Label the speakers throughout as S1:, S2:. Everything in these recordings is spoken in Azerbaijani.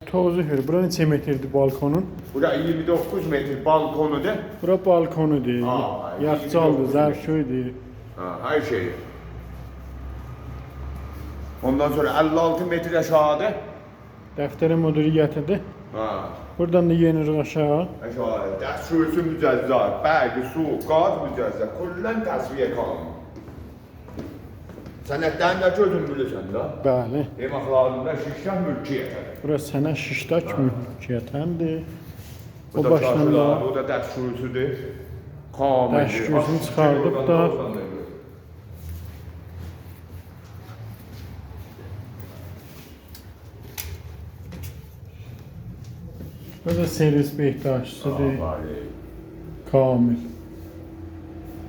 S1: Tozu hür. Bura neçə metrdir balkonun?
S2: Bura 29 metr balkonudur.
S1: Bura balkonudur.
S2: Aa,
S1: Yaxçaldır,
S2: 29
S1: zərfşöydür.
S2: Ha, her şey. Ondan sonra 56 metre aşağıda.
S1: Dəftərə müdiriyyətidir.
S2: Ha,
S1: Buradan da yenirik aşağı.
S2: aşağıda. Dərsusu mücəzzar, bəgi, su, qaz mücəzzar. Kullən təsviyə kanunu. Sənətlərin də gözün bilirsən da.
S1: Bəli.
S2: Emaqlarında şişən mülkiyyətədir.
S1: Bura sənə şişdaç mülkiyyətəndir.
S2: Bu da çarşılar, o da dərsusudur. Kamildir.
S1: Dəstgözünü çıxardıb da burada servis behdaşçısıdır. Kamil.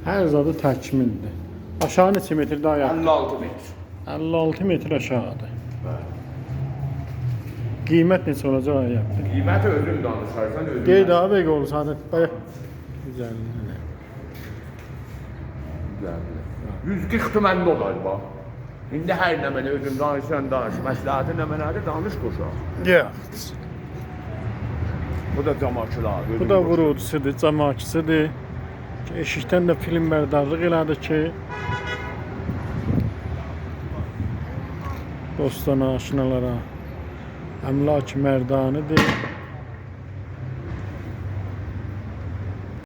S1: Hər zadı təkmildir. Aşağı neçə metr daha yaxın?
S2: 56 metr.
S1: 56 metr aşağıdır. Qiymət neçə olacaq ayaqdır?
S2: Qiyməti özün danışarsan özün.
S1: Qeyd abi bəq olur zaten. Bayaq. Güzel.
S2: 140 tümən dolar bax. İndi hər nə mənə özün danışsan danış. Məsləhəti nə mənədir danış qoşaq.
S1: Yox.
S2: Bu da camaçılar.
S1: Bu da vurucusudur, camaçısıdır. Eşikdən də film bərdarlıq elədi ki, dostana, aşinalara əmlak mərdanıdır.